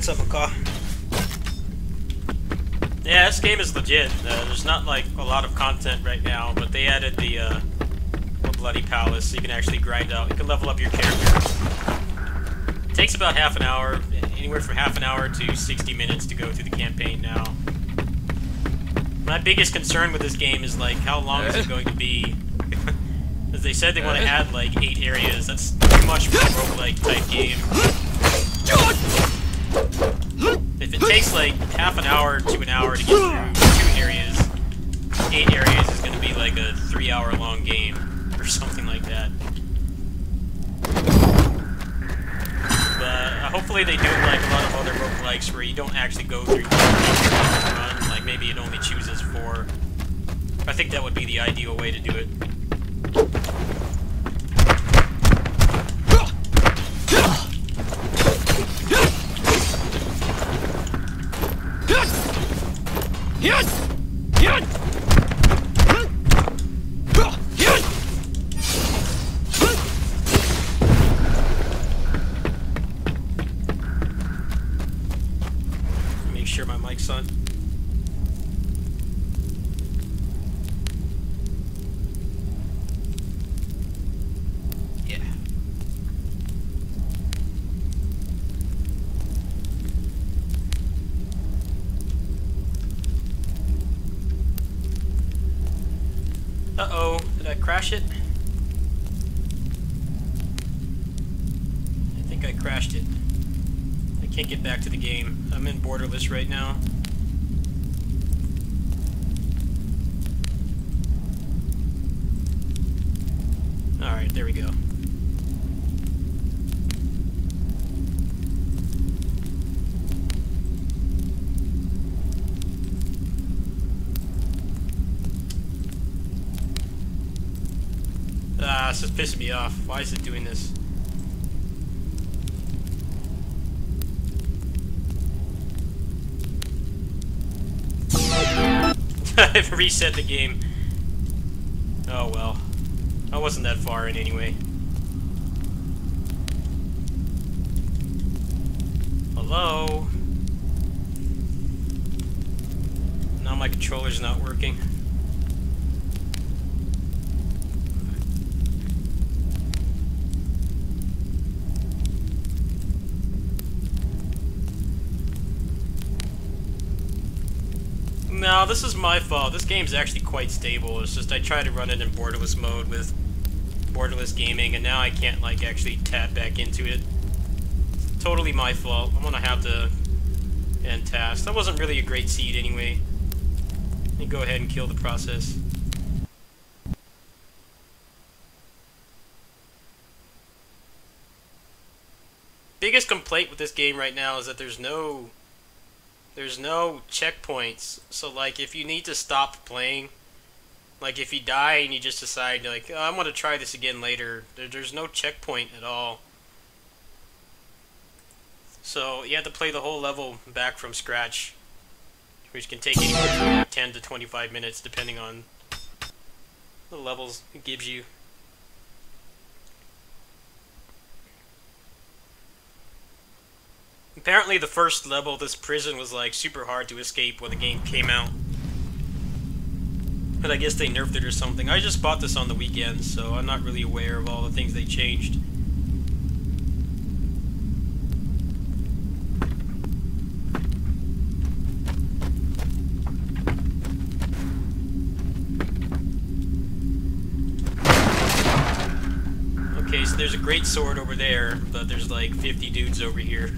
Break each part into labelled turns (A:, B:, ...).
A: What's up, McCaw? Yeah, this game is legit. There's not like a lot of content right now, but they added the Bloody Palace, so you can actually grind out. You can level up your character. It takes about half an hour. anywhere from half an hour to 60 minutes to go through the campaign now. My biggest concern with this game is, like, how long is it going to be? As they said they want to add, like, 8 areas. That's too much for a roguelike type game. If it takes, like, half an hour to an hour to get through 2 areas, 8 areas is going to be, like, a 3-hour-long game, or something like that. But hopefully they do it like a lot of other roguelikes where you don't actually go through one run, like maybe it only chooses 4. I think that would be the ideal way to do it. Make sure my mic's on. Yeah. Uh-oh, did I crash it? I think I crashed it. I can't get back to the game. I'm in Borderless right now. Alright, there we go. Ah, this is pissing me off. Why is it doing this? I've reset the game. Oh well. I wasn't that far in anyway. Hello? Now my controller's not working. No, this is my fault. This game's actually quite stable. It's just I tried to run it in Borderless mode with Borderless Gaming, and now I can't, like, actually tap back into it. It's totally my fault. I'm gonna have to end task. That wasn't really a great seed anyway. Let me go ahead and kill the process. Biggest complaint with this game right now is that there's no checkpoints. So, like, if you need to stop playing, like, if you die and you just decide, like, oh, I'm going to try this again later, there's no checkpoint at all. So, you have to play the whole level back from scratch, which can take anywhere from 10 to 25 minutes, depending on the levels it gives you. Apparently the first level of this prison was like super hard to escape when the game came out. But I guess they nerfed it or something. I just bought this on the weekend, so I'm not really aware of all the things they changed. Okay, so there's a great sword over there, but there's like 50 dudes over here.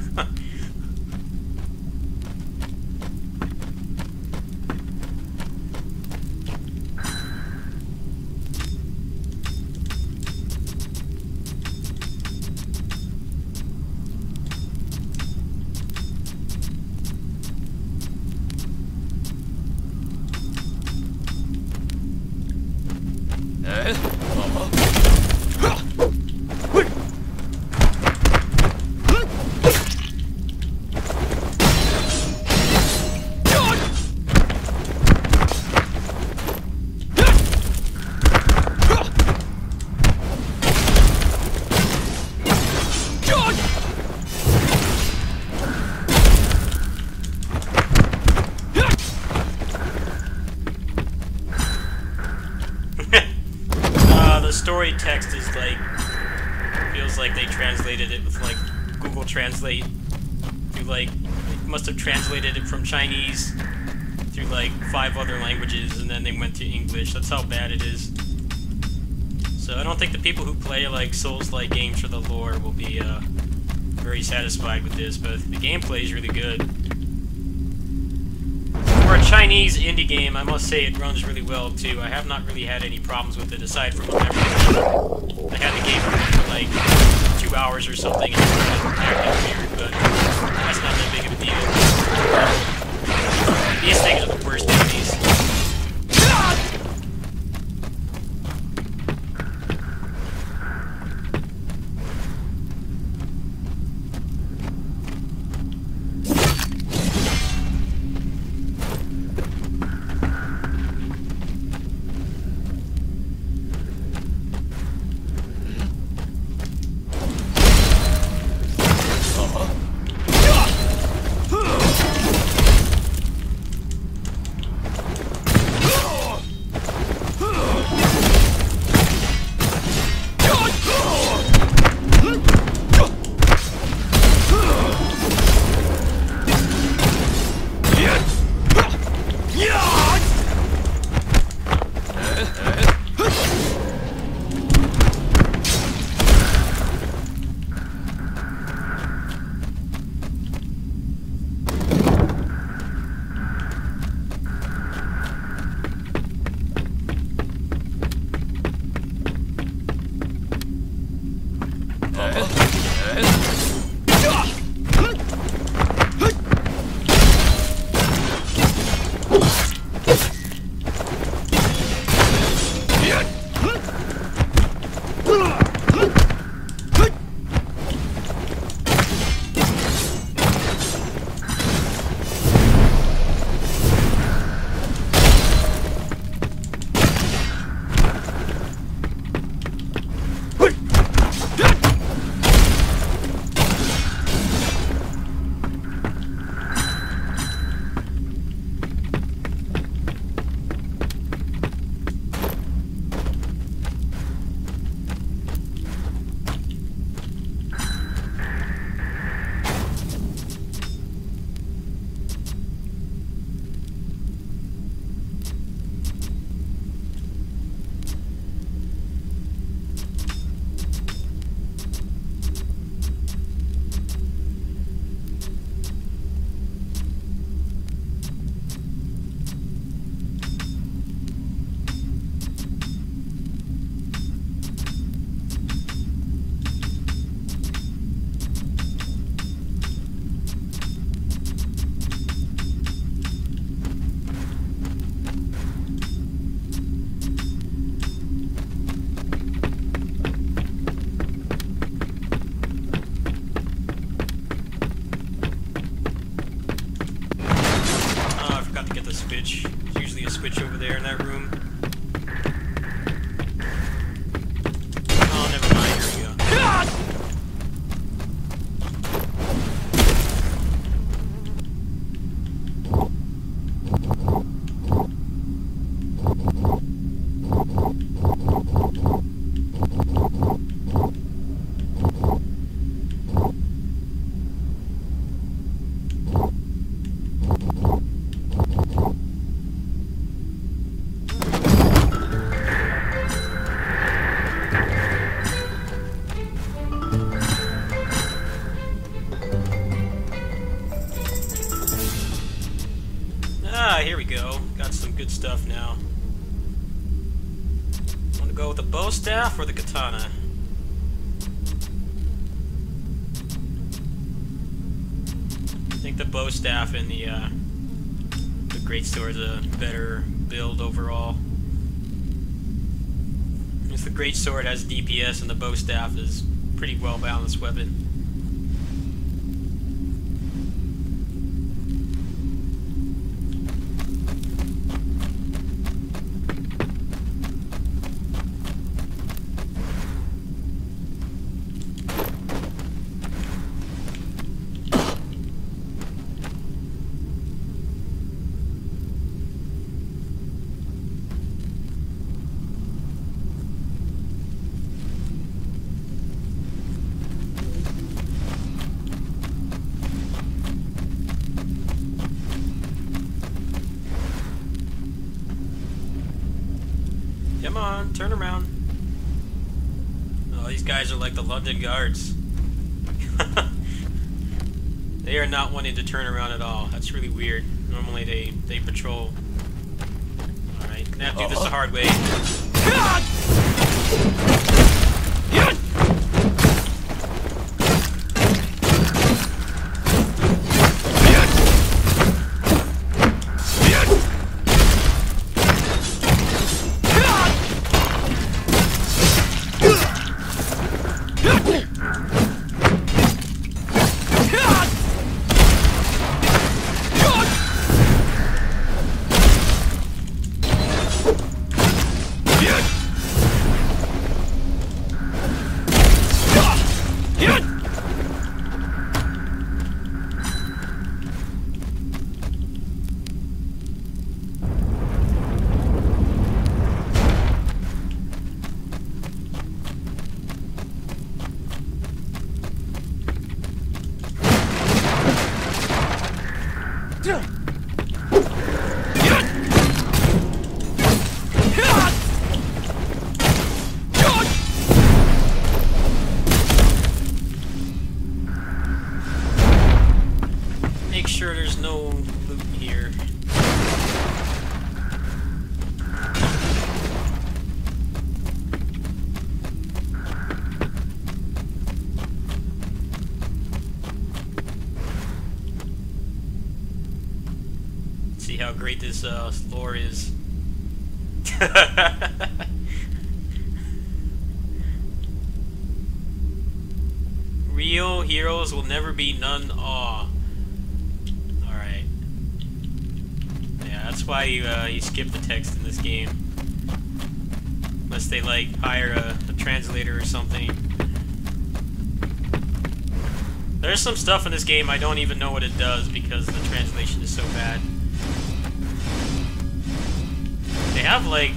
A: The story text is like, feels like they translated it with like Google Translate to like, it must have translated it from Chinese through like 5 other languages, and then they went to English. That's how bad it is. So I don't think the people who play like Souls-like games for the lore will be very satisfied with this, but the gameplay is really good. For a Chinese indie game, I must say it runs really well too. I have not really had any problems with it aside from memory. I had the game for like 2 hours or something and it acted weird, but that's not that big of a deal. These things are the worst enemies. Switch over there in that room. Oh, never mind. Here we go. Here we go. Got some good stuff now. Want to go with the bow staff or the katana? I think the bow staff and the greatsword is a better build overall. Since the greatsword has DPS and the bow staff is pretty well balanced weapon. Come on, turn around. Oh, these guys are like the London Guards. They are not wanting to turn around at all. That's really weird. Normally they patrol. Alright, gonna have to do this the hard way. Make sure there's no loot here. See how great this lore is. Real heroes will never be none awe. Alright. Yeah, that's why you skip the text in this game. Unless they like hire a translator or something. There's some stuff in this game I don't even know what it does because the translation is so bad. They have like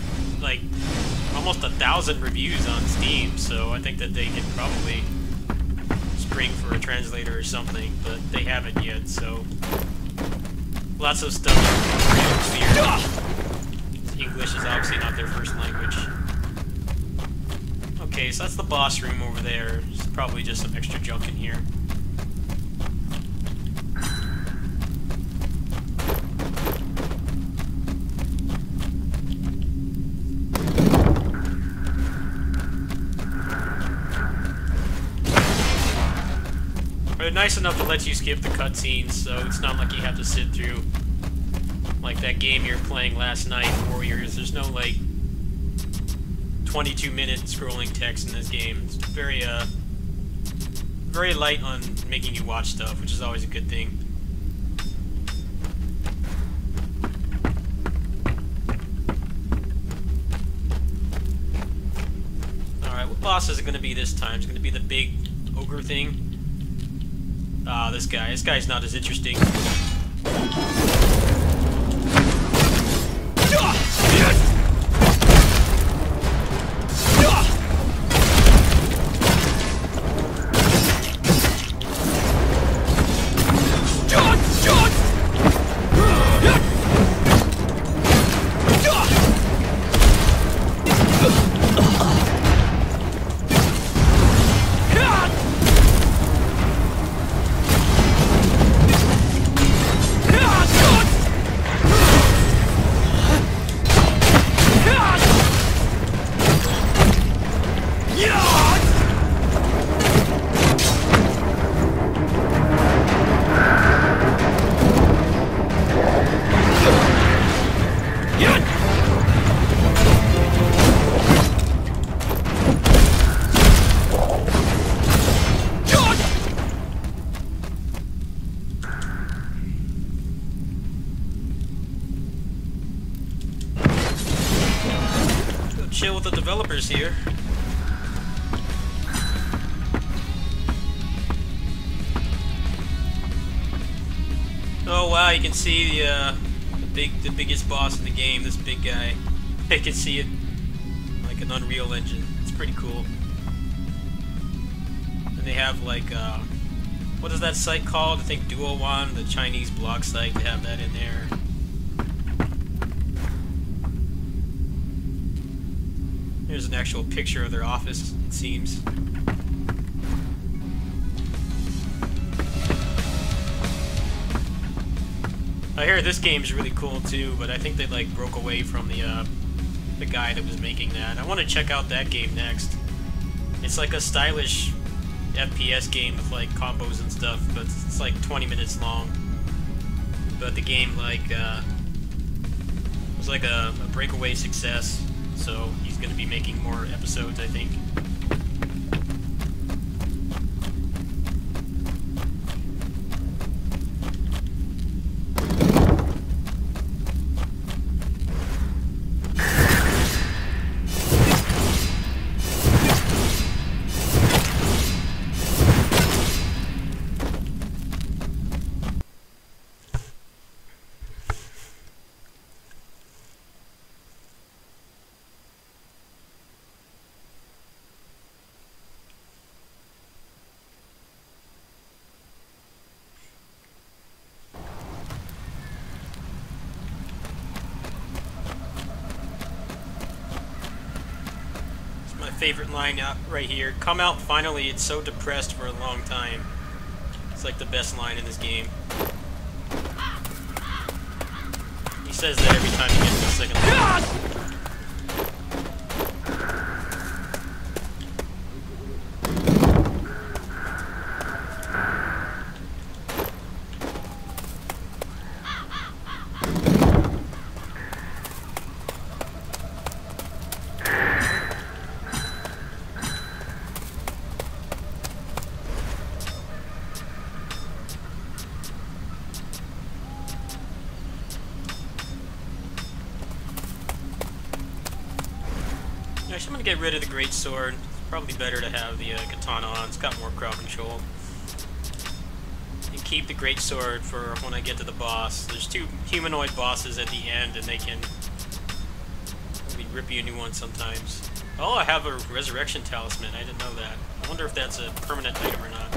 A: almost 1,000 reviews on Steam, so I think that they could probably spring for a translator or something, but they haven't yet, so lots of stuff is weird. English is obviously not their first language. Okay, so that's the boss room over there. There's probably just some extra junk in here. They're nice enough to let you skip the cutscenes, so it's not like you have to sit through like that game you were playing last night, Warriors. There's no like 22-minute scrolling text in this game. It's very very light on making you watch stuff, which is always a good thing. Alright, what boss is it going to be this time? It's going to be the big ogre thing. Ah, this guy. This guy's not as interesting. Chill with the developers here. Oh wow, you can see the biggest boss in the game, this big guy. You can see it like an Unreal Engine. It's pretty cool. And they have like what is that site called? I think Duowan, the Chinese blog site, they have that in there. There's an actual picture of their office, it seems. I hear this game's really cool too, but I think they like broke away from the guy that was making that. I want to check out that game next. It's like a stylish FPS game with like combos and stuff, but it's like 20 minutes long. But the game like was like a breakaway success, so he's going to be making more episodes, I think. Favorite line out right here. Come out finally, it's so depressed for a long time. It's like the best line in this game. He says that every time he gets to the second level. Actually, I'm going to get rid of the Great Sword. It's probably better to have the katana on. It's got more crowd control. And keep the Great Sword for when I get to the boss. There's two humanoid bosses at the end, and they can really rip you a new one sometimes. Oh, I have a Resurrection Talisman. I didn't know that. I wonder if that's a permanent item or not.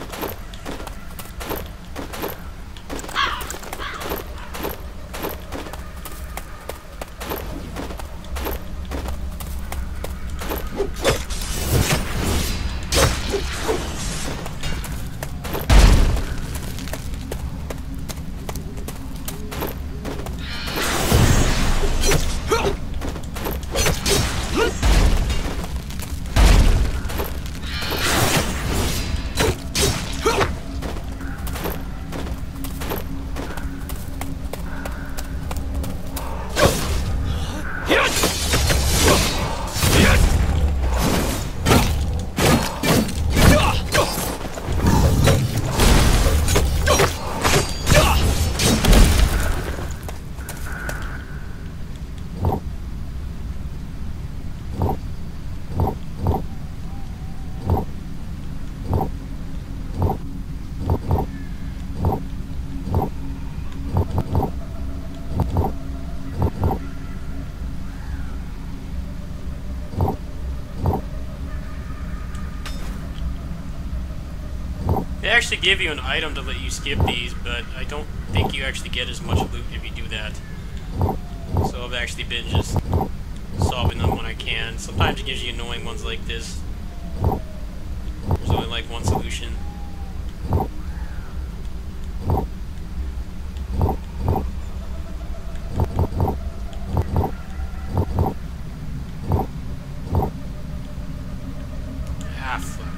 A: They actually give you an item to let you skip these, but I don't think you actually get as much loot if you do that. So I've actually been just solving them when I can. Sometimes it gives you annoying ones like this. There's only like one solution. Ah, fuck.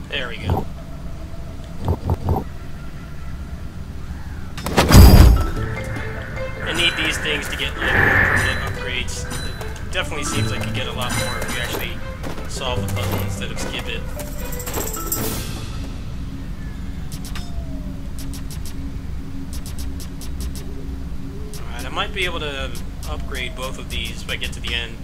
A: There we go. I need these things to get like more permanent upgrades. It definitely seems like you get a lot more if you actually solve the puzzle instead of skip it. Alright, I might be able to upgrade both of these if I get to the end.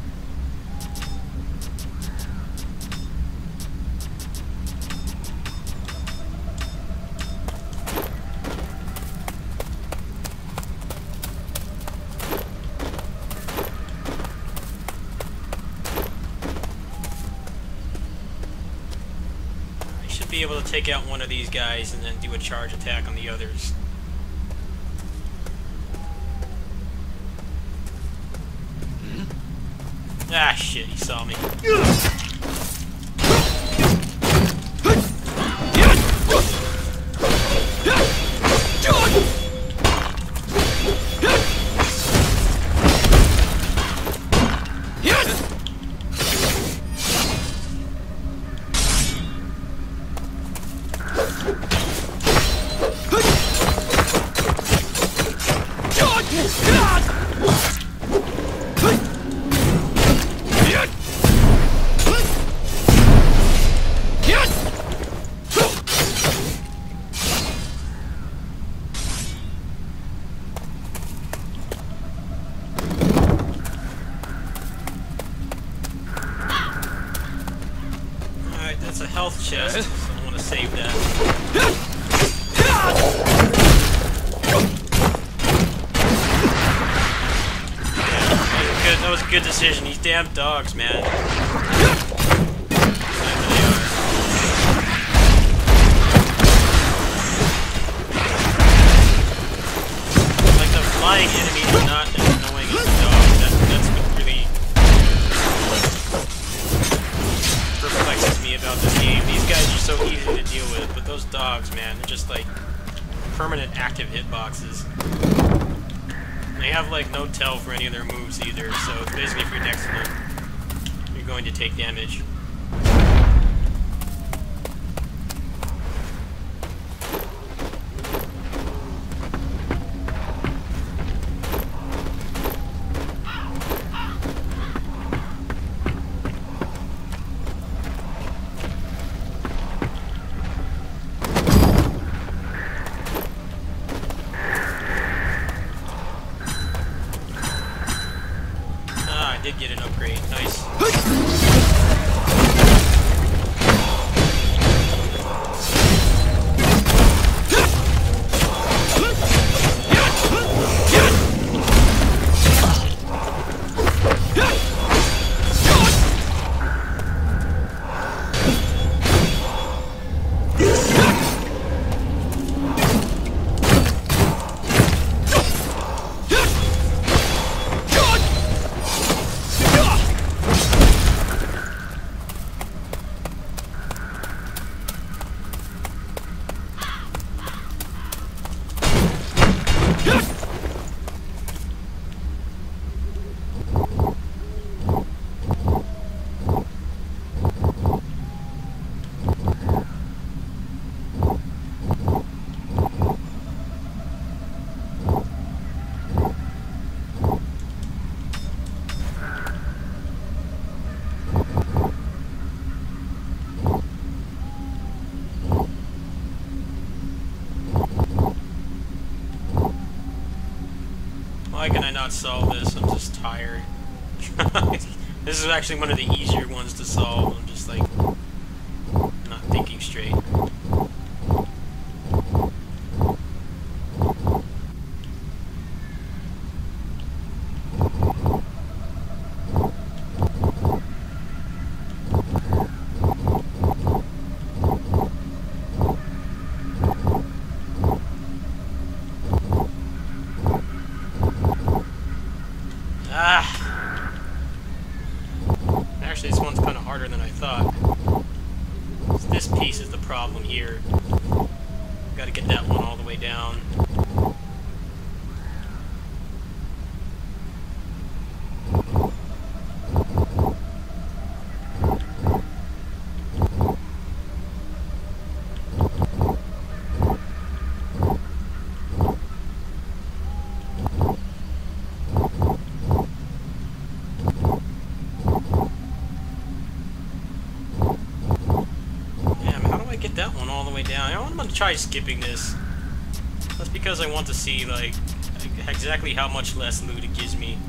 A: be able to take out one of these guys and then do a charge attack on the others. Ah, shit, he saw me. That's a health chest, so I want to save that. Yeah, that was a good decision. These damn dogs, man. Like the flying enemies are not as annoying as the dogs. That's what really perplexes me about this game. These guys are so easy to deal with, but those dogs, man, they're just like permanent active hitboxes. They have like no tell for any of their moves either, so it's basically if you're next to them, you're going to take damage. I did get an upgrade. Nice. Why can I not solve this? I'm just tired. This is actually one of the easier ones to solve. I'm just like not thinking straight. Actually, this one's kind of harder than I thought. This piece is the problem here. Got to get that one all the way down. Get that one all the way down. I'm gonna try skipping this. That's because I want to see like exactly how much less loot it gives me.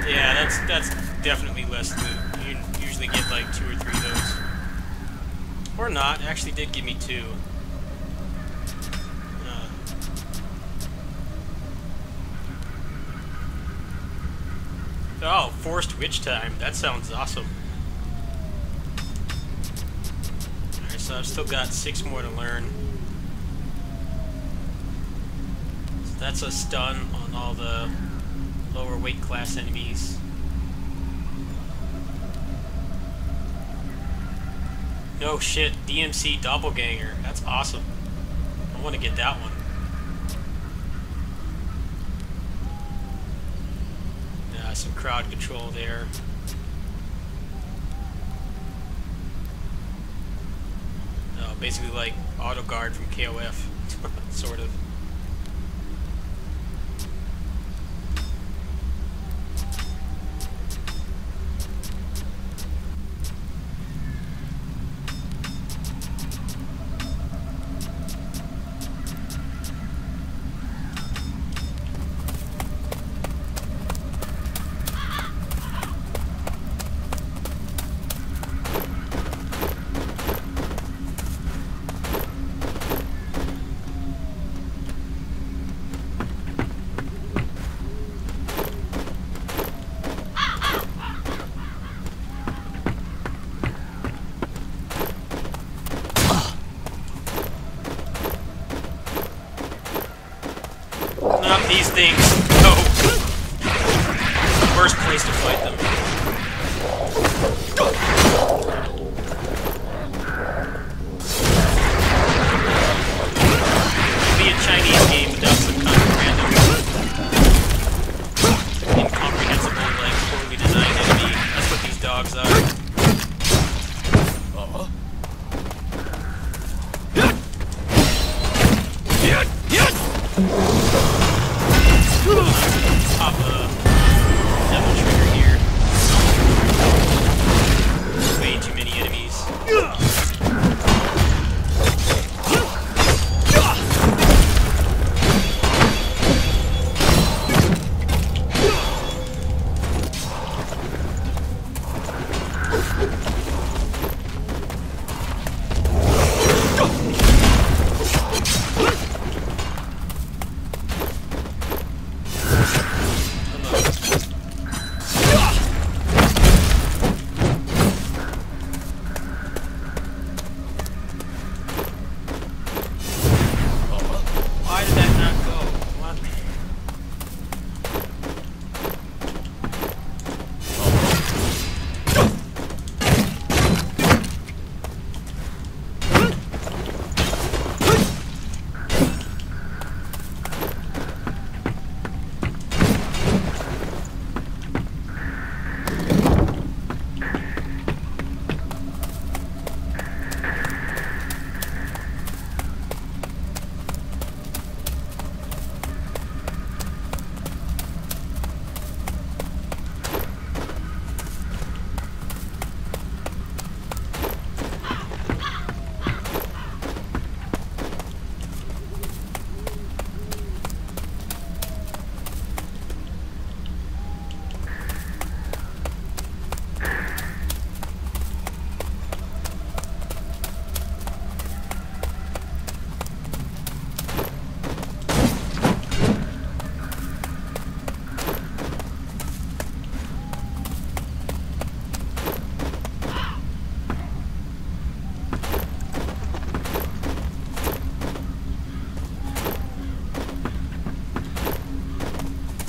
A: Yeah, that's definitely less loot. You usually get like 2 or 3 of those. Or not. It actually did give me 2. Oh, forced witch time. That sounds awesome. Alright, so I've still got 6 more to learn. So that's a stun on all the lower weight class enemies. No shit, DMC Doppelganger. That's awesome. I want to get that one. Yeah, some crowd control there. Oh, basically like auto guard from KOF, sort of. Not these things. No. Worst place to fight them. It'd be a Chinese game without some kind of random, incomprehensible, like, poorly designed enemy. That's what these dogs are. Pop a devil trigger here. Way too many enemies. Why did that not go? What?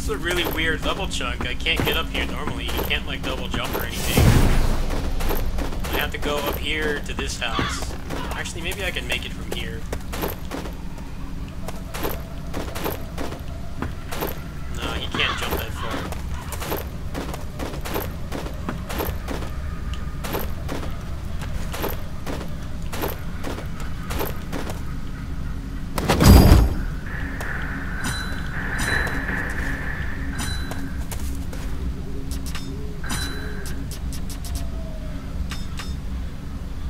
A: It's a really weird double chunk. I can't get up here normally. You can't like double jump or anything. I have to go up here to this house. Actually, maybe I can make it from here. No, he can't jump that far.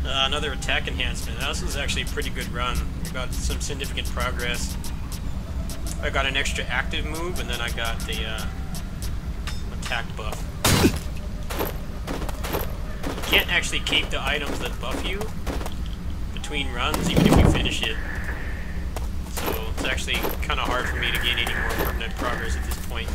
A: Another attack enhancement. Now, this was actually a pretty good run. We got some significant progress. I got an extra active move, and then I got the attack buff. You can't actually keep the items that buff you between runs, even if you finish it. So it's actually kind of hard for me to gain any more permanent progress at this point.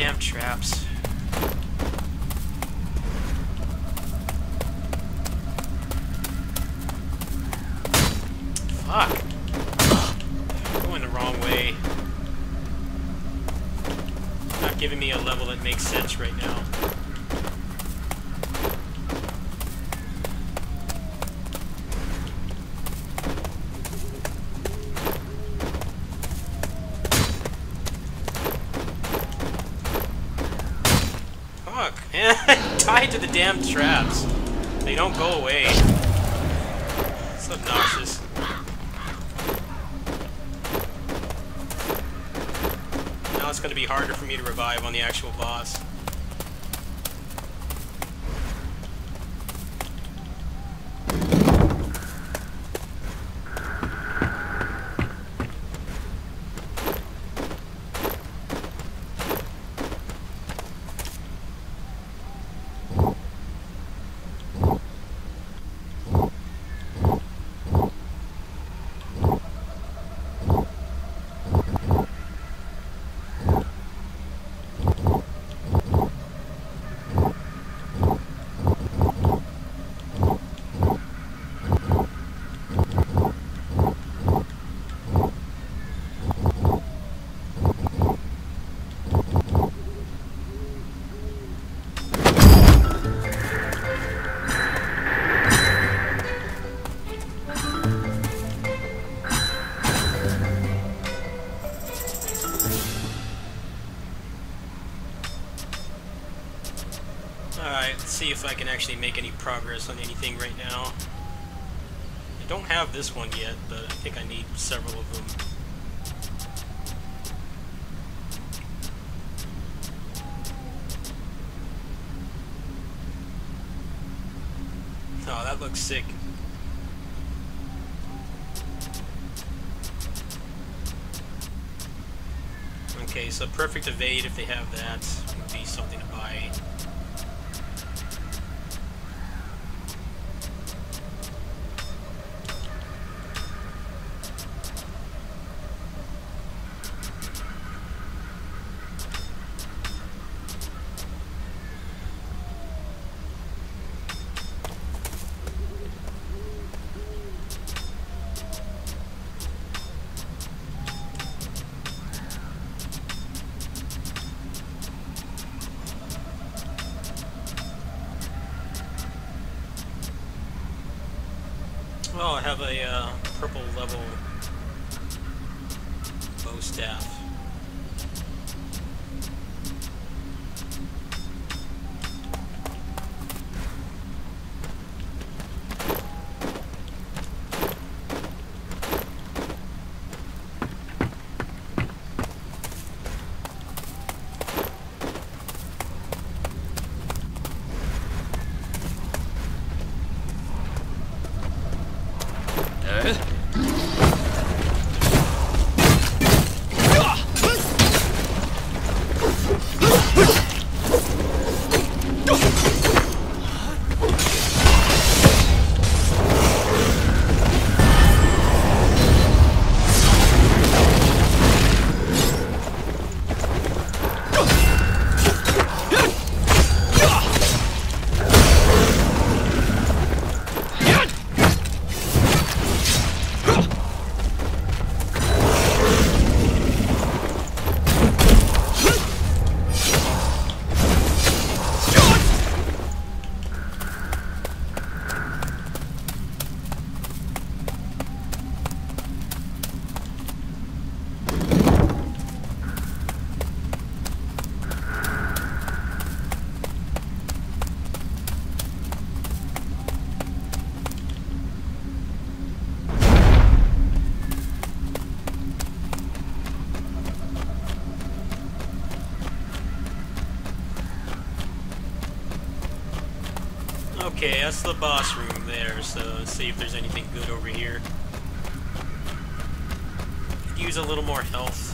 A: damn traps. Fuck. Going the wrong way. Not giving me a level that makes sense right now. Fuck. Tied to the damn traps. They don't go away. It's obnoxious. Now it's going to be harder for me to revive on the actual boss. Alright, let's see if I can actually make any progress on anything right now. I don't have this one yet, but I think I need several of them. Oh, that looks sick. Okay, so perfect evade, if they have that, would be something to buy. Oh, I have a purple level bow staff. Okay, that's the boss room there, so let's see if there's anything good over here. Could use a little more health.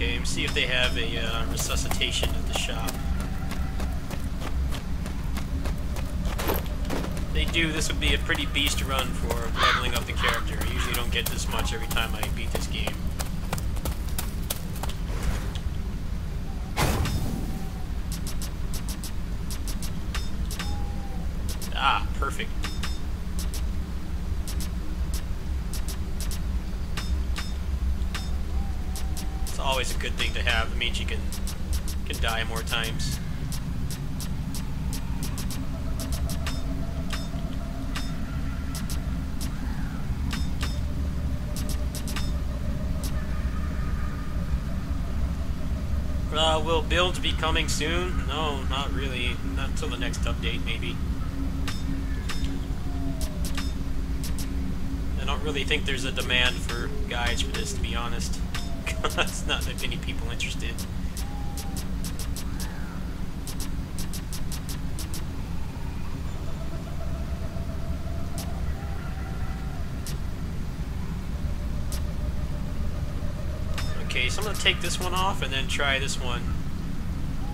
A: Okay, let me see if they have a resuscitation at the shop. If they do, this would be a pretty beast run for leveling up the character. I usually don't get this much every time I beat this game. Ah, perfect. It's always a good thing to have. It means you can die more times. Will builds be coming soon? No, not really. Not until the next update, maybe. I don't really think there's a demand for guides for this, to be honest. It's not that many people interested. Okay, so I'm going to take this one off and then try this one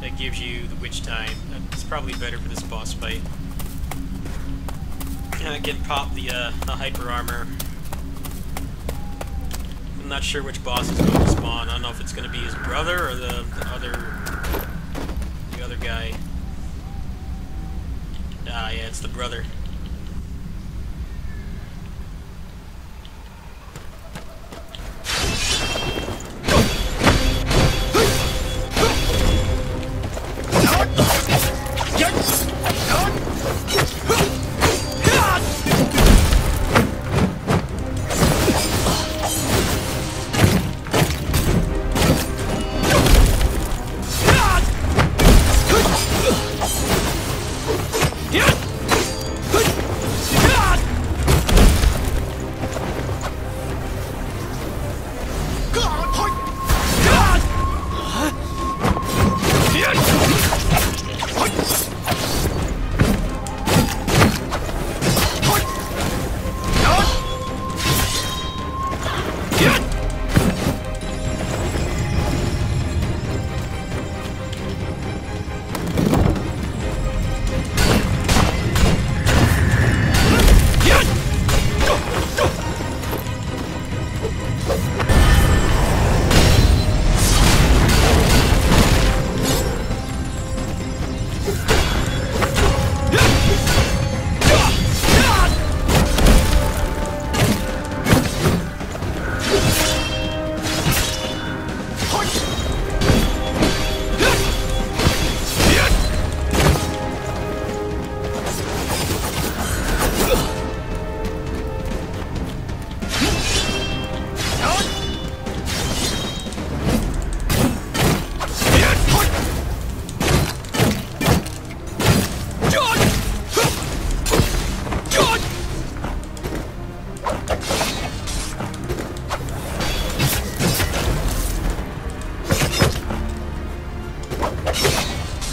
A: that gives you the witch time. That's probably better for this boss fight. And I can pop the hyper armor. I'm not sure which boss is going to spawn. I don't know if it's going to be his brother or the other guy. Ah, yeah, it's the brother.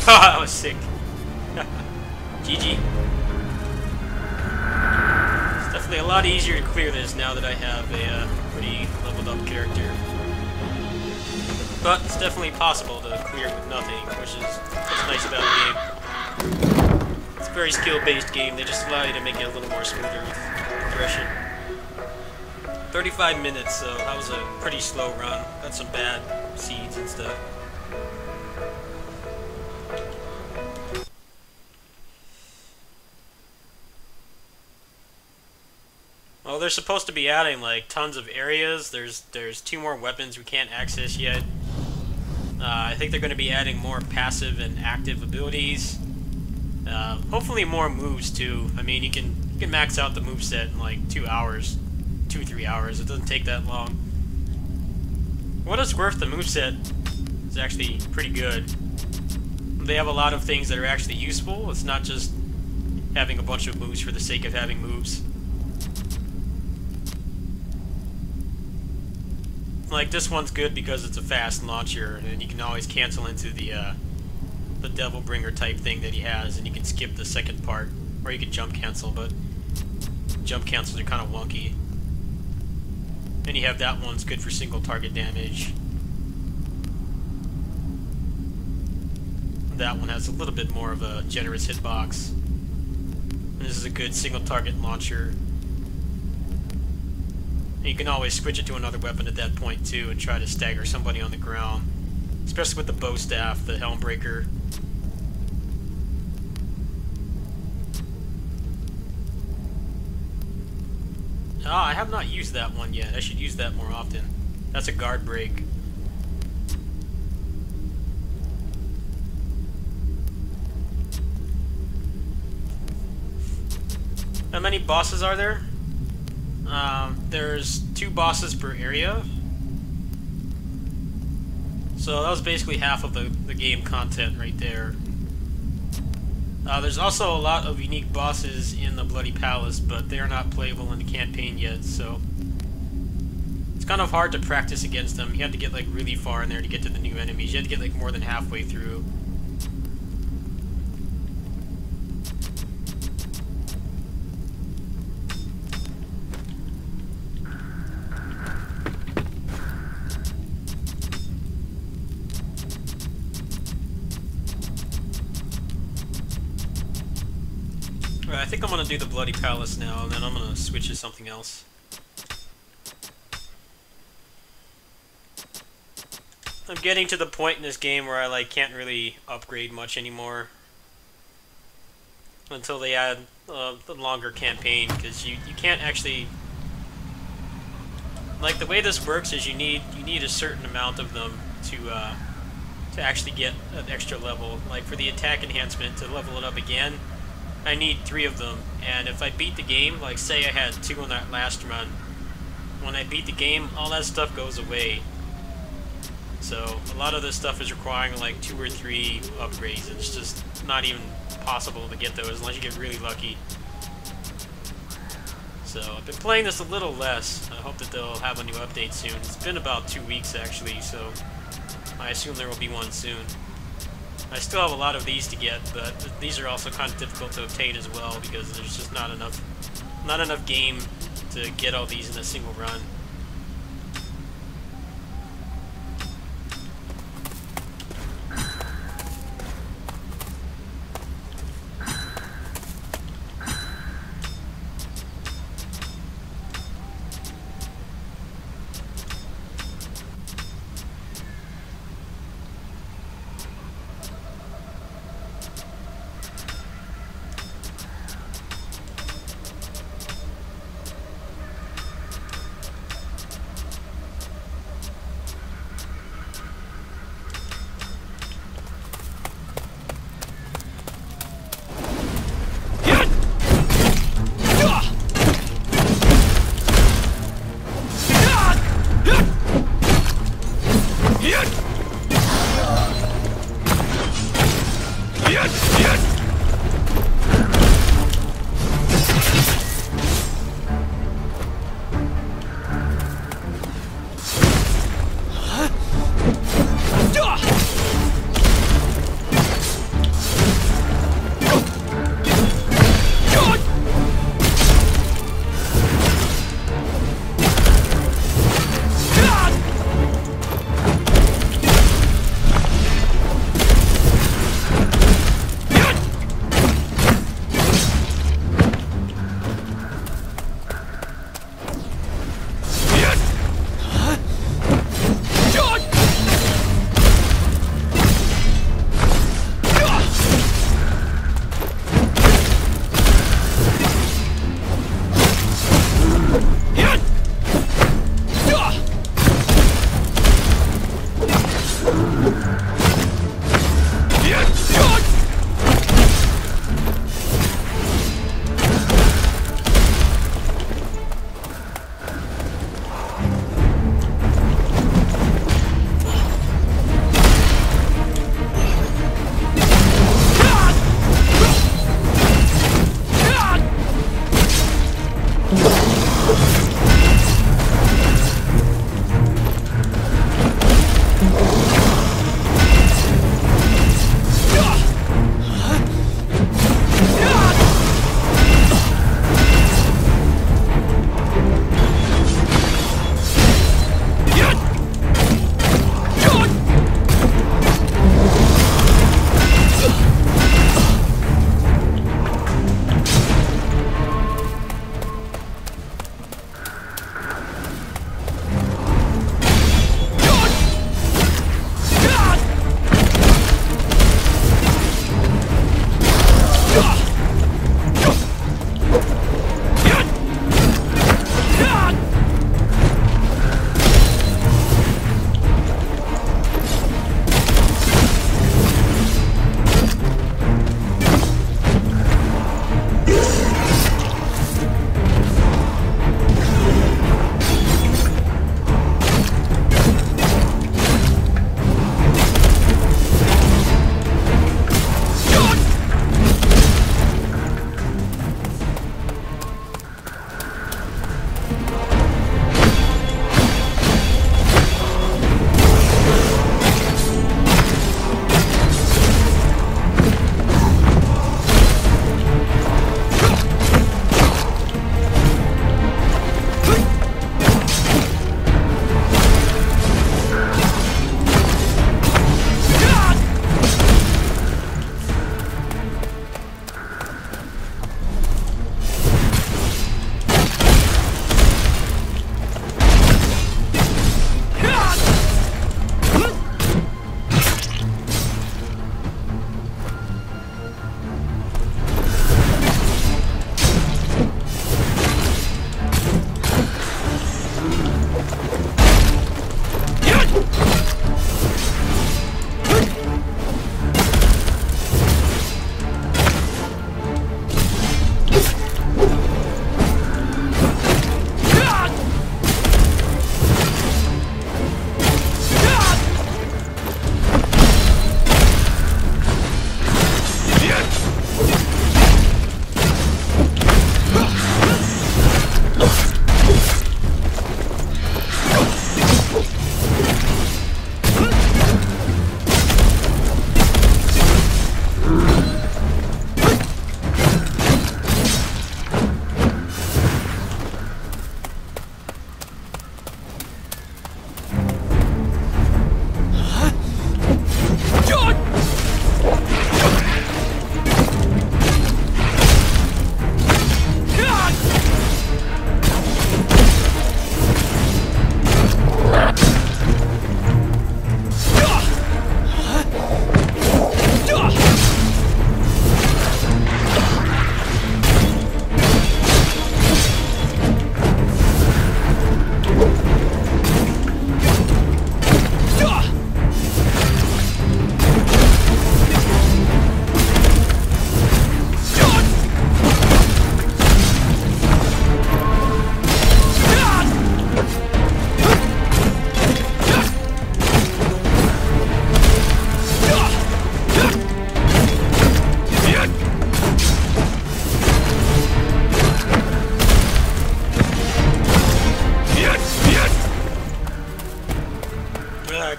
A: That was sick. GG. It's definitely a lot easier to clear this now that I have a pretty leveled up character. But it's definitely possible to clear with nothing, which is what's nice about the game. It's a very skill-based game. They just allow you to make it a little more smoother with progression. 35 minutes, so that was a pretty slow run. Got some bad seeds and stuff. Well, they're supposed to be adding like tons of areas. There's 2 more weapons we can't access yet. I think they're going to be adding more passive and active abilities. Hopefully more moves too. I mean, you can max out the moveset in like 2 hours, 2-3 hours. It doesn't take that long. What it's worth, the moveset is actually pretty good. They have a lot of things that are actually useful. It's not just having a bunch of moves for the sake of having moves. Like, this one's good because it's a fast launcher, and you can always cancel into the Devil Bringer type thing that he has, and you can skip the second part, or you can jump cancel, but jump cancels are kind of wonky. And you have that one's good for single target damage. that one has a little bit more of a generous hitbox. This is a good single target launcher. And you can always switch it to another weapon at that point too and try to stagger somebody on the ground. Especially with the bow staff, the Helmbreaker. Ah, I have not used that one yet. I should use that more often. That's a guard break. How many bosses are there? There's 2 bosses per area. So that was basically half of the game content right there. There's also a lot of unique bosses in the Bloody Palace, but they are not playable in the campaign yet, so it's kind of hard to practice against them. You have to get like really far in there to get to the new enemies. You have to get like more than halfway through. I think I'm going to do the Bloody Palace now, and then I'm going to switch to something else. I'm getting to the point in this game where I like can't really upgrade much anymore. Until they add the longer campaign, because you can't actually... Like, the way this works is you need a certain amount of them to actually get an extra level. Like, for the attack enhancement, to level it up again, I need 3 of them, and if I beat the game, like say I had 2 on that last run, when I beat the game, all that stuff goes away. So a lot of this stuff is requiring like 2 or 3 upgrades, and it's just not even possible to get those unless you get really lucky. So I've been playing this a little less. I hope that they'll have a new update soon. It's been about 2 weeks actually, so I assume there will be one soon. I still have a lot of these to get, but these are also kind of difficult to obtain as well because there's just not enough game to get all these in a single run.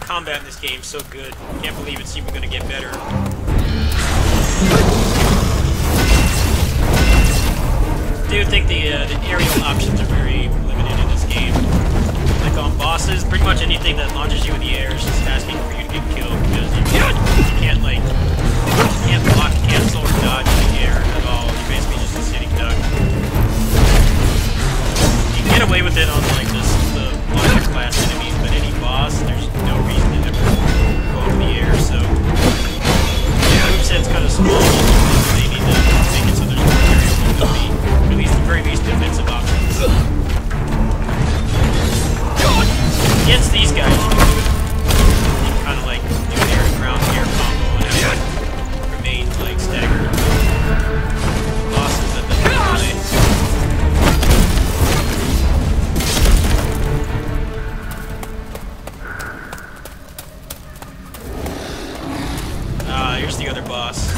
A: combat in this game is so good. Can't believe it's even gonna get better. I do think the aerial options are very limited in this game. Like on bosses, pretty much anything that launches you in the air is just asking for you to get killed because you can't like you can't block, cancel, or dodge in the air at all. You're basically just a sitting duck. You can get away with it on like the launcher class enemies, but any boss, there's no reason to ever go up in the air. So the moveset's kind of small. They need to make it so there's more areas mobility. At least the very least defensive options. Against these guys, you can kind of like do an air and ground air combo and have like, remain like staggered. Bosses at the here's the other boss.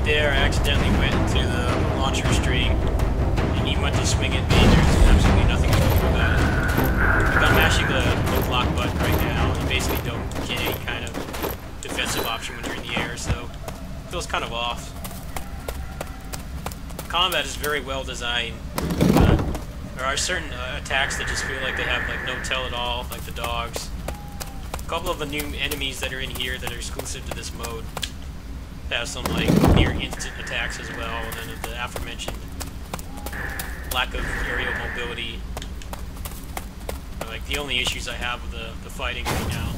A: There, I accidentally went into the launcher string, and he went to swing at me. There's absolutely nothing to do about it. Like I'm mashing the block button right now. You basically don't get any kind of defensive option when you're in the air, so it feels kind of off. Combat is very well designed. There are certain attacks that just feel like they have like no tell at all, like the dogs. A couple of the new enemies that are in here that are exclusive to this mode have some like near instant attacks as well, and then the aforementioned lack of aerial mobility are like the only issues I have with the fighting right now.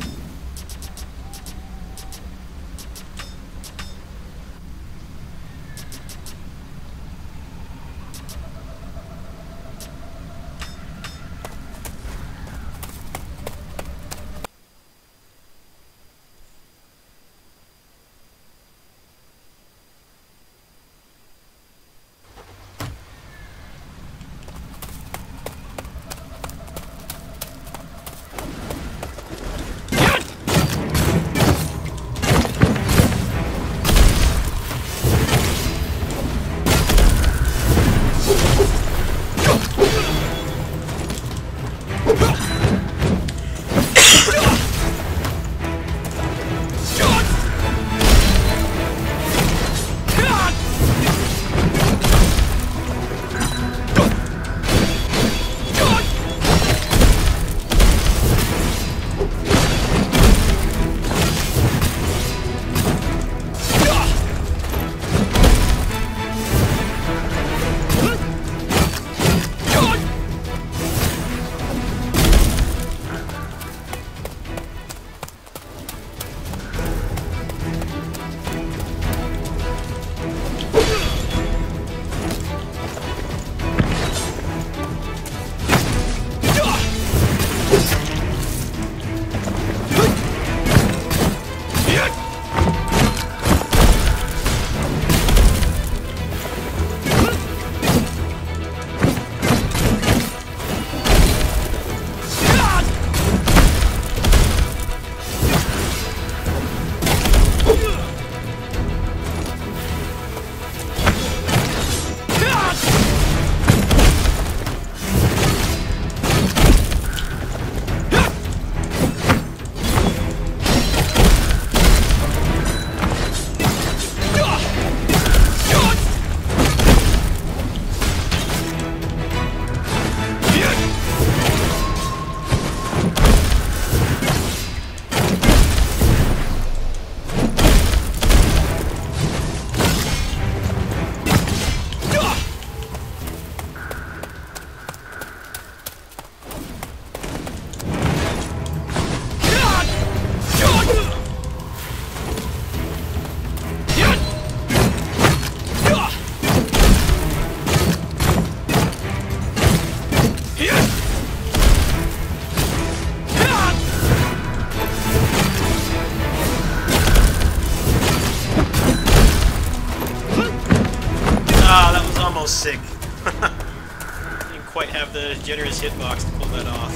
A: sick. Didn't quite have the generous hitbox to pull that off.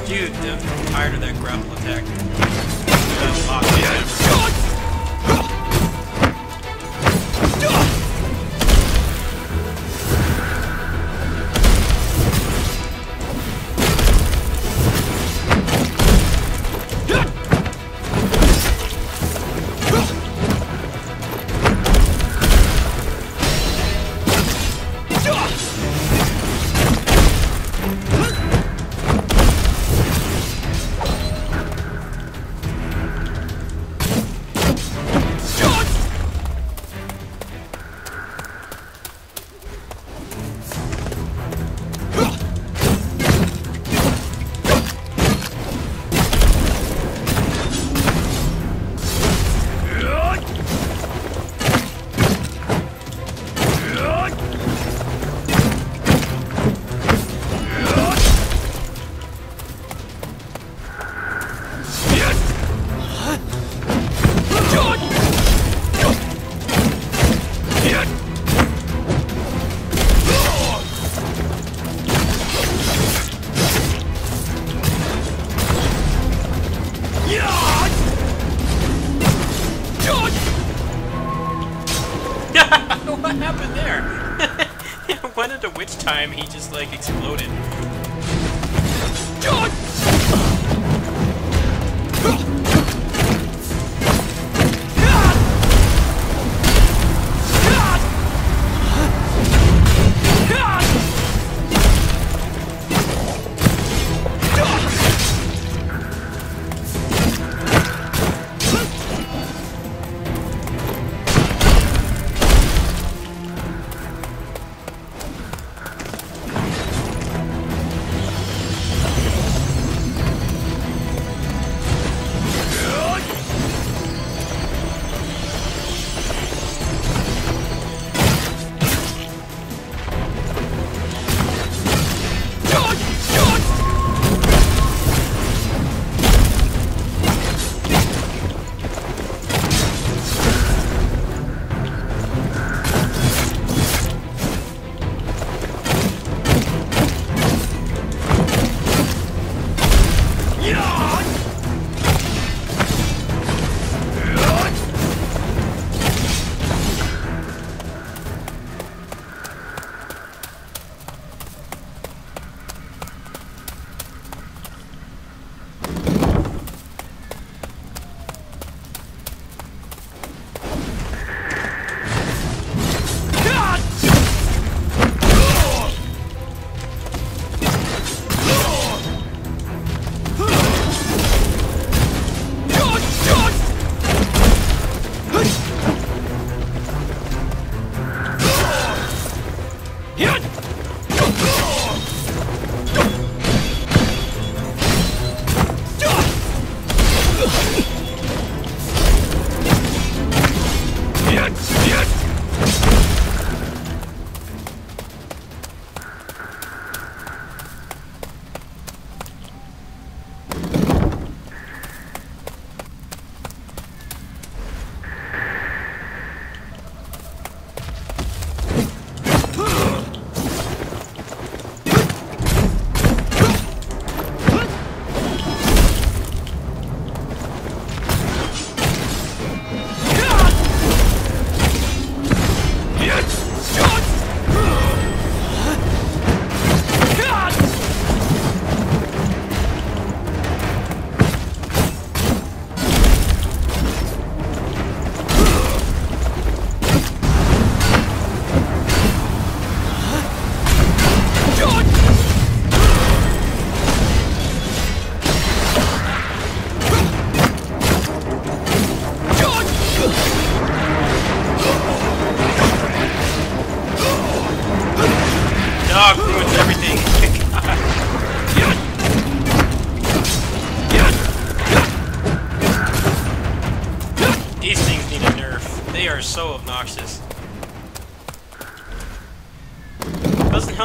A: Dude, I'm tired of that grapple attack. What happened there? When at which time he just like exploded.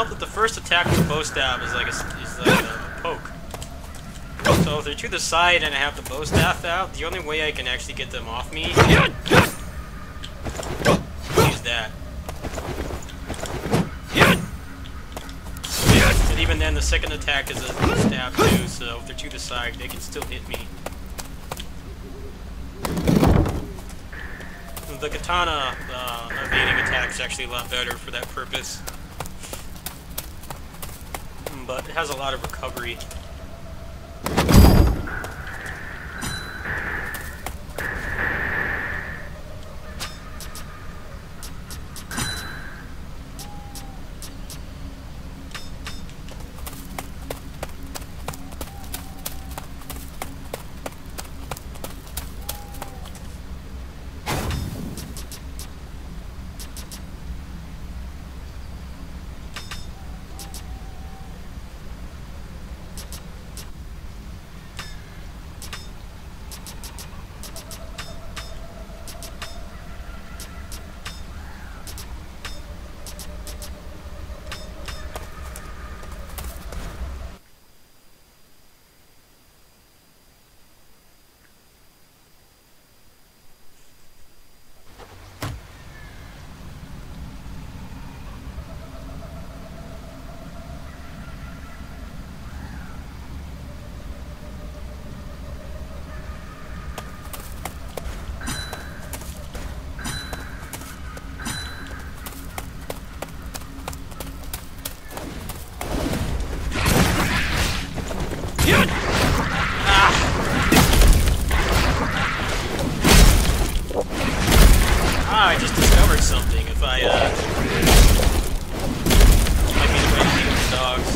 A: help that the first attack with the bow staff is like a poke. So if they're to the side and I have the bow staff out, the only way I can actually get them off me is use that. And even then, the second attack is a stab too, so if they're to the side, they can still hit me. The katana evading attack is actually a lot better for that purpose. But it has a lot of recovery. I just discovered something. If I, might be the way to deal with the dogs.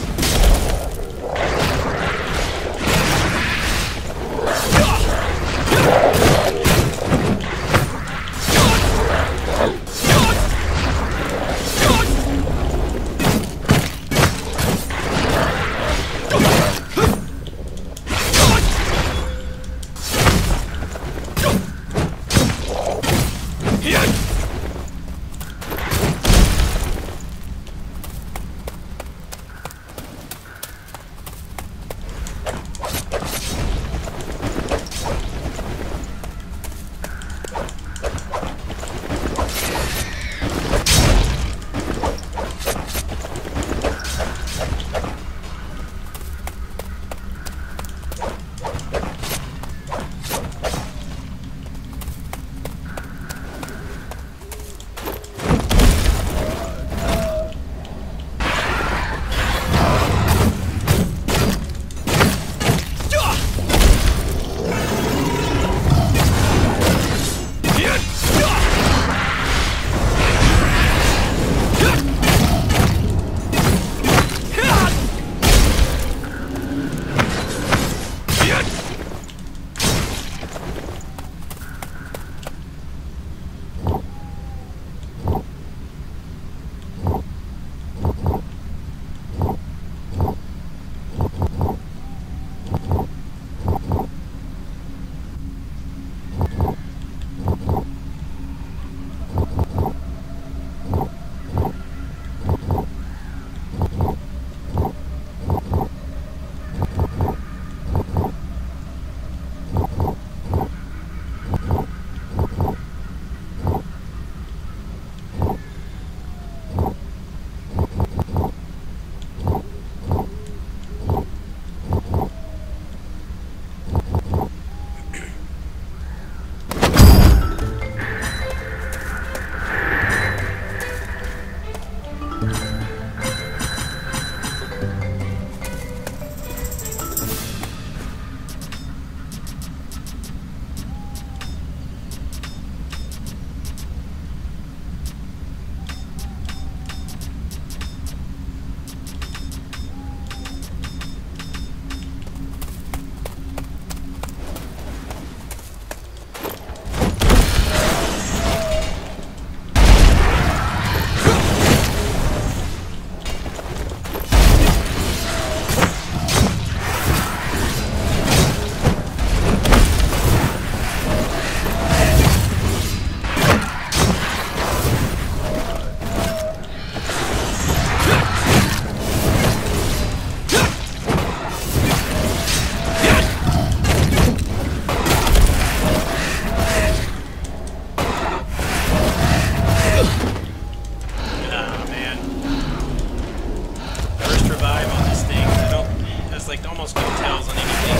A: like almost no tells on anything.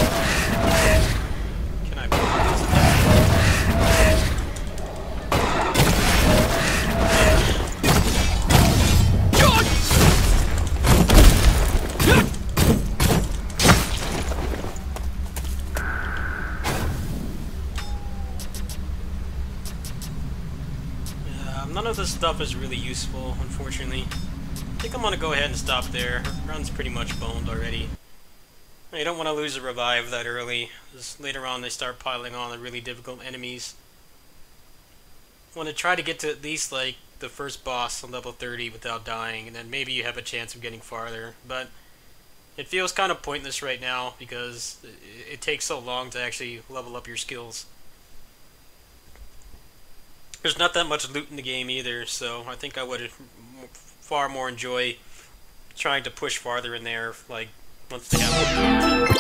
A: Can I block this? None of this stuff is really useful, unfortunately. I think I'm gonna go ahead and stop there. Run's pretty much boned already. You don't want to lose a revive that early, because later on they start piling on the really difficult enemies. Want to try to get to at least like the first boss on level 30 without dying, and then maybe you have a chance of getting farther. But it feels kind of pointless right now because it takes so long to actually level up your skills. There's not that much loot in the game either, so I think I would far more enjoy trying to push farther in there, like, once they have...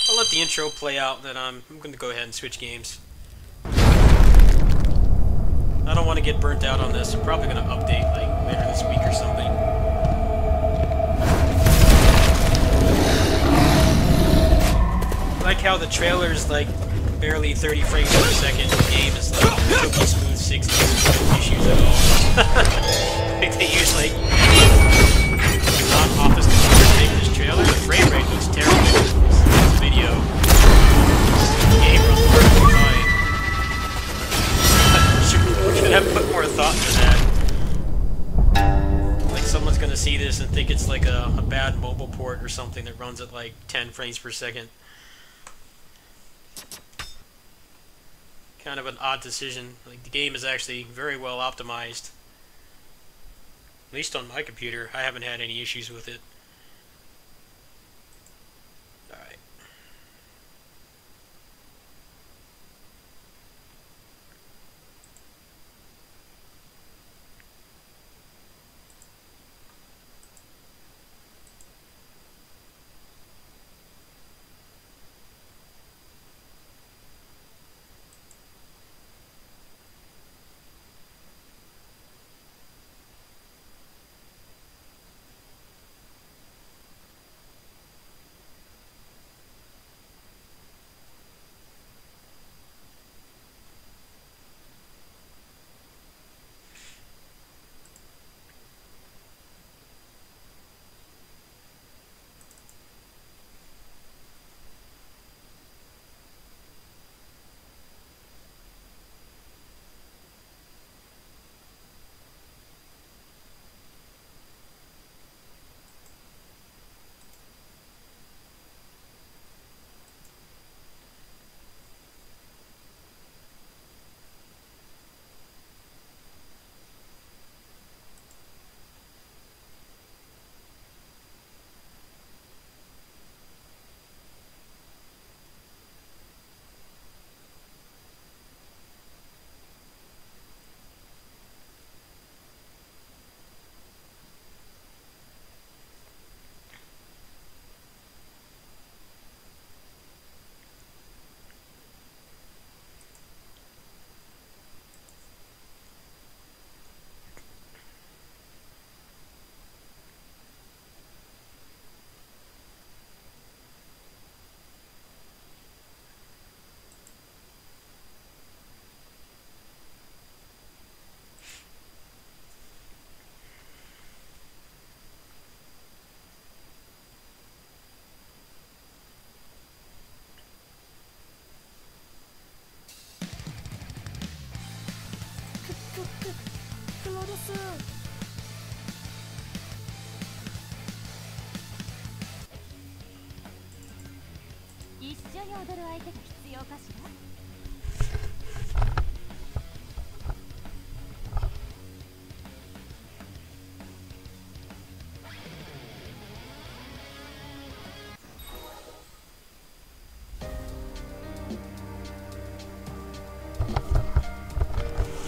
A: I'll let the intro play out, then I'm going to go ahead and switch games. I don't want to get burnt out on this. I'm probably going to update, like, later this week or something. I like how the trailer's, like, barely 30 frames per second. The game is like silky smooth 60, no issues at all. Like they use like non-office computer to make this trailer. The frame rate looks terrible in this video. The game runs perfectly fine. Should have put more thought into that. Like someone's gonna see this and think it's like a bad mobile port or something that runs at like 10 frames per second. Kind of an odd decision. Like the game is actually very well optimized. At least on my computer, I haven't had any issues with it. Alright.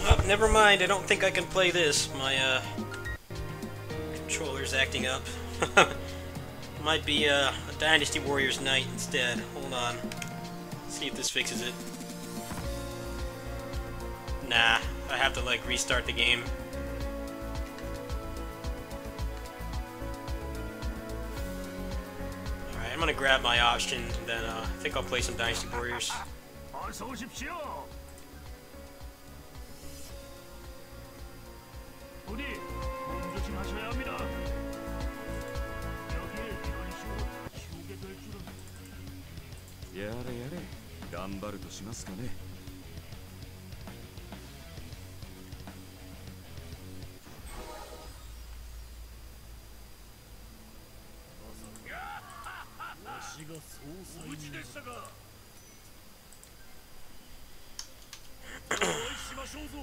A: Oh, never mind, I don't think I can play this. My controller's acting up. Might be a Dynasty Warriors night instead. Hold on. See if this fixes it. Nah, I have to like restart the game. I'm gonna grab my option, and then I think I'll play some Dynasty Warriors.
B: 어서 오십시오. 우리 몸 조심하셔야 합니다. 여기에 이런 식으로 키우게 될 줄은.
C: やれやれ頑張るとしますかね
B: 無事でしたか。お会いしましょうぞ。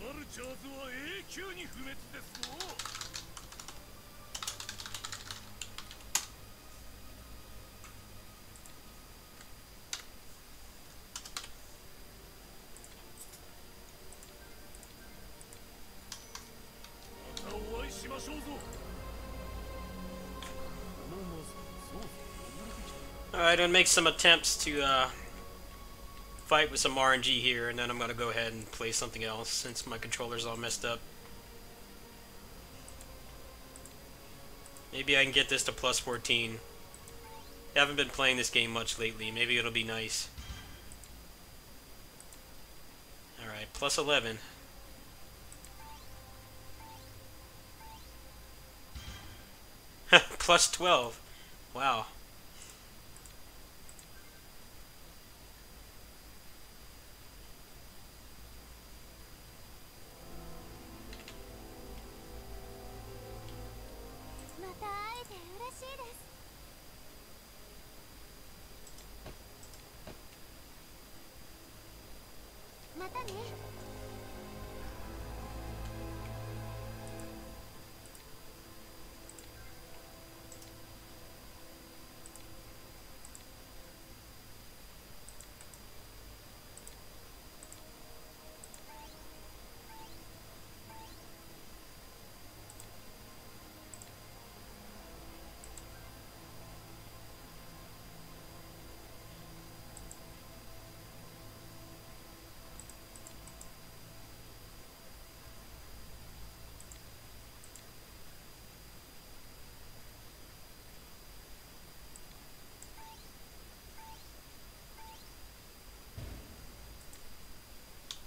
B: ワルチャーズは永久に不滅ですぞ。またお会いしましょうぞ。
A: Alright, I'm gonna make some attempts to fight with some RNG here, and then I'm gonna go ahead and play something else since my controller's all messed up. Maybe I can get this to plus 14. I haven't been playing this game much lately. Maybe it'll be nice. Alright, plus 11. Plus 12. Wow.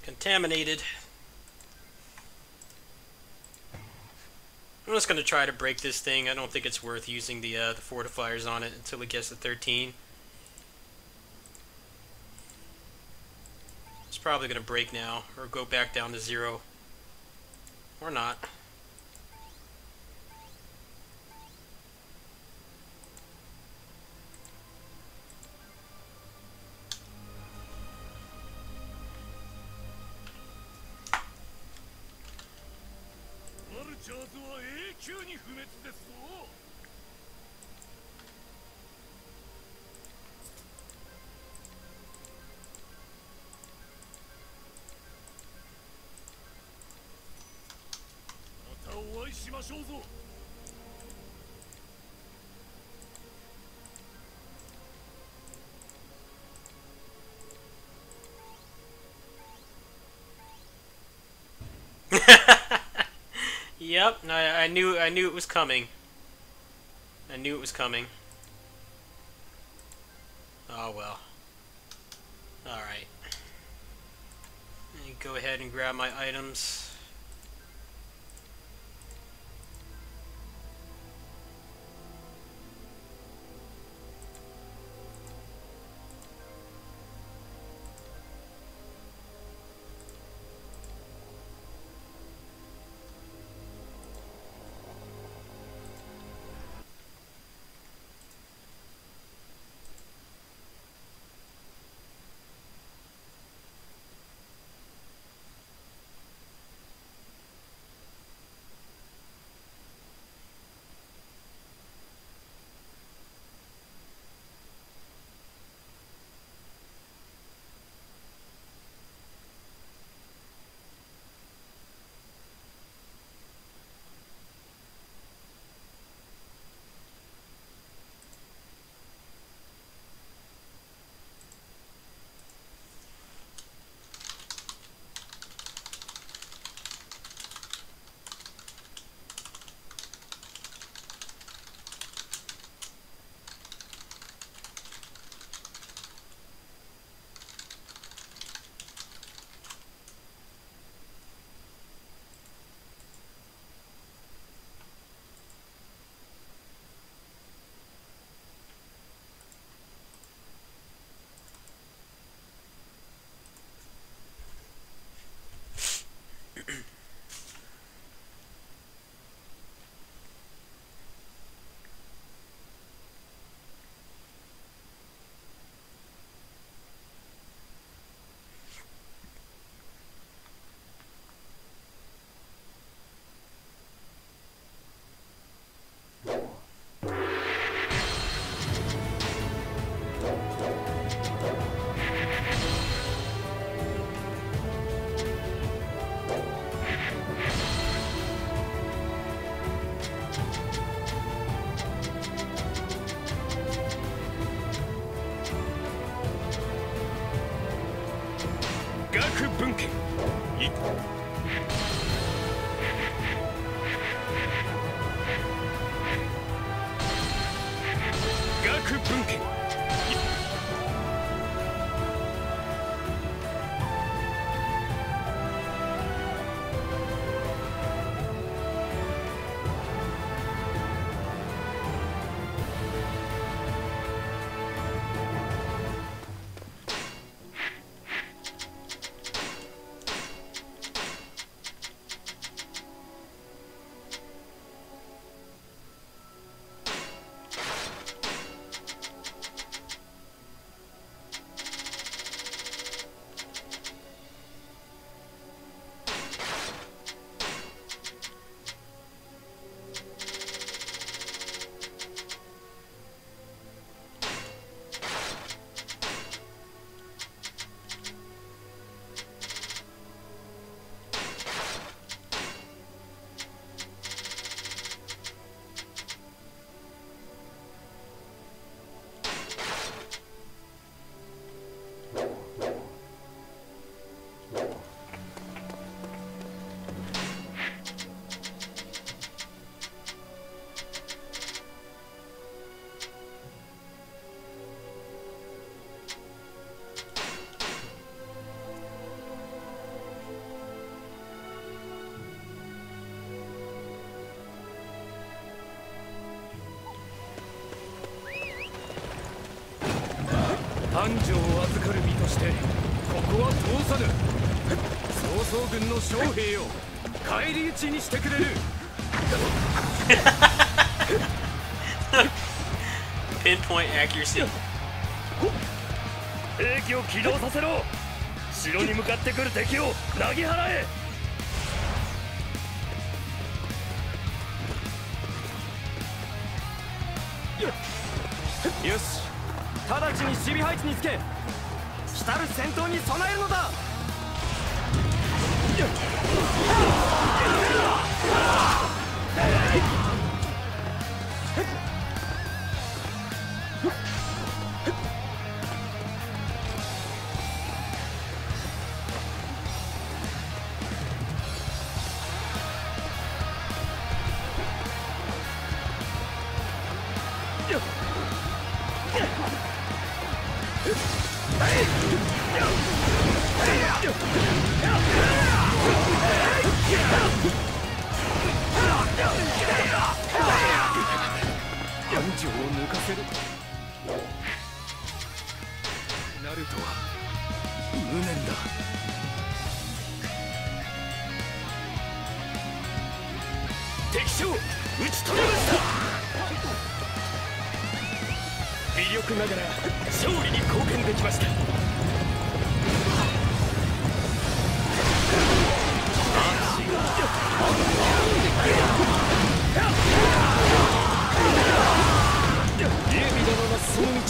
A: Contaminated. I'm just going to try to break this thing. I don't think it's worth using the fortifiers on it until it gets to 13. It's probably going to break now, or go back down to 0. Or not. Yep, I knew it was coming. I knew it was coming. Oh well. Alright. Go ahead and grab my items.
C: 安城を預かる身としてここは通さぬ。曹操軍の将兵を返り討ちにしてくれる。
A: Pinpoint accuracy.
B: 兵器を起動させろ。城に向かってくる敵を投げ払え。
C: よし、直ちに守備配置につけ、来たる戦闘に備えるのだ。安城を抜かせるなるとは無念だ。敵将討ち取りました。微力ながら勝利に貢献できました。劉備殿の進む道、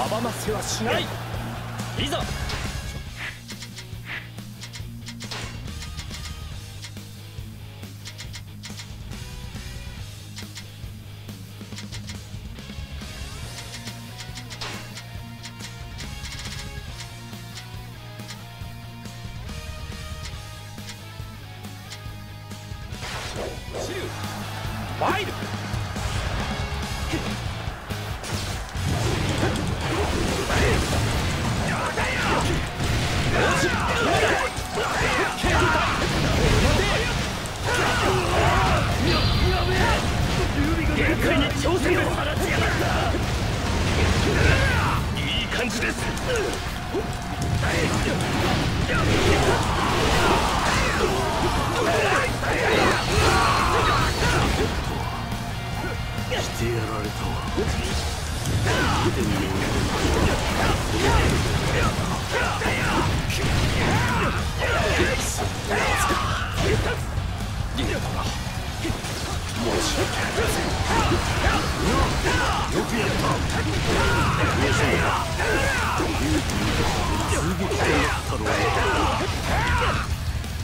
C: 阻ませはしない。いざ。ファイル。限界に挑戦を放ちやがった。いい感じです。してやられたわ。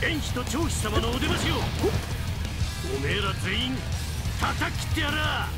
C: 延妃と張飛様のお出ましをおめえら全員叩き切ってやら。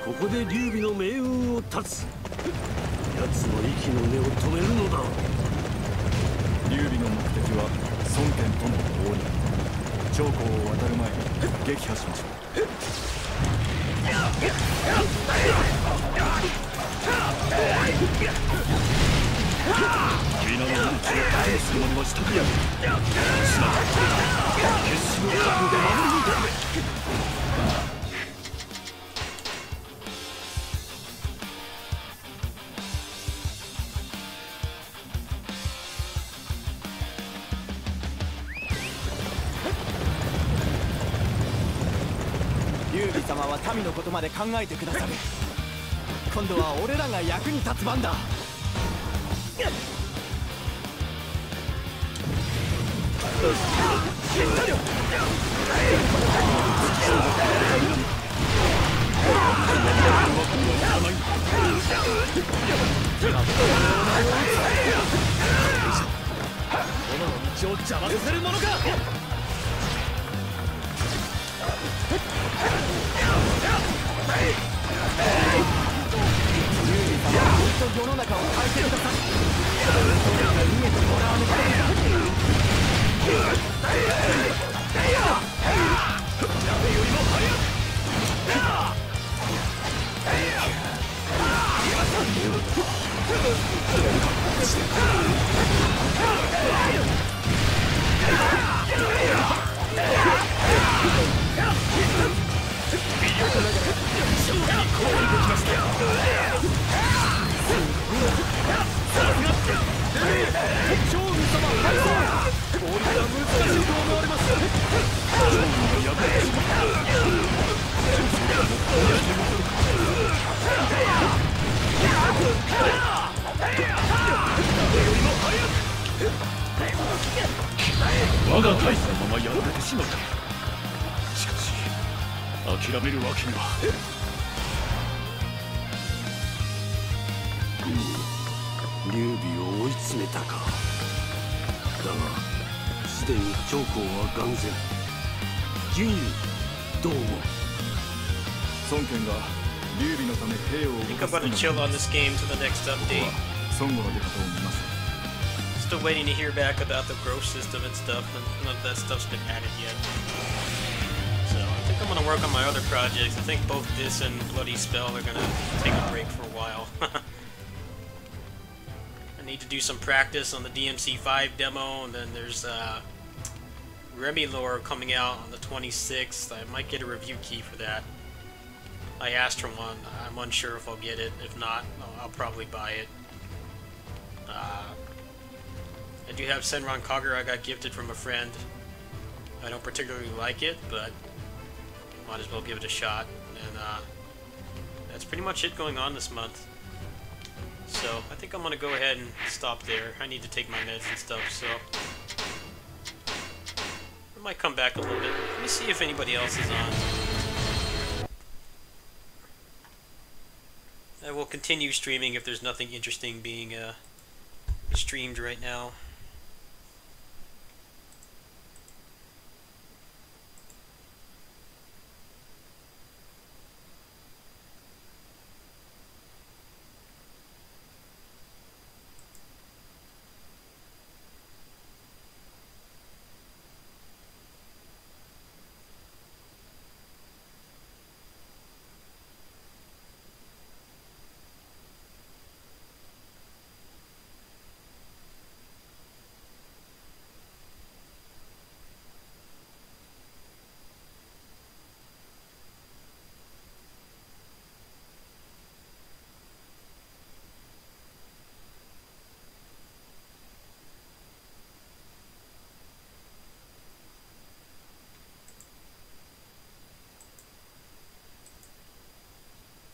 C: ここで劉備の命運を断つ。奴の息の根を止めるのだ。
D: 劉備の目的は孫権との合流。長江を渡る前に撃破しましょう。皆の命を盾にする者はしたくやる。すなわち決死の覚悟で守り抜いて。
E: 劉備様は民のことまで考えてくださる。
C: 今度は俺らが役に立つ番だ。炎の道を邪魔させるものか。世の中を変えてください。逃げてもらわなきゃ。誰よりも早く。
D: 我が大差のままやられてしまった。しかし諦めるわけには。
B: 劉備を追い詰めたか。だがすでに長江は眼前。荀喩どう思う？
E: 孫権が劉備のため兵を
A: I think I'm gonna chill on this game to the next update.
E: 孫悟の出方を見ます。
A: Still waiting to hear back about the growth system and stuff, and none of that stuff's been added yet. So I think I'm gonna work on my other projects. I think both this and Bloody Spell are gonna take a break for a while. I need to do some practice on the DMC5 demo, and then there's Remilore coming out on the 26th. I might get a review key for that. I asked for one. I'm unsure if I'll get it. If not, I'll probably buy it. I do have Senran Kagura I got gifted from a friend. I don't particularly like it, but might as well give it a shot. And that's pretty much it going on this month. So I think I'm gonna go ahead and stop there. I need to take my meds and stuff, so I might come back a little bit. Let me see if anybody else is on. I will continue streaming if there's nothing interesting being streamed right now.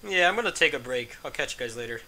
A: Yeah, I'm gonna take a break. I'll catch you guys later.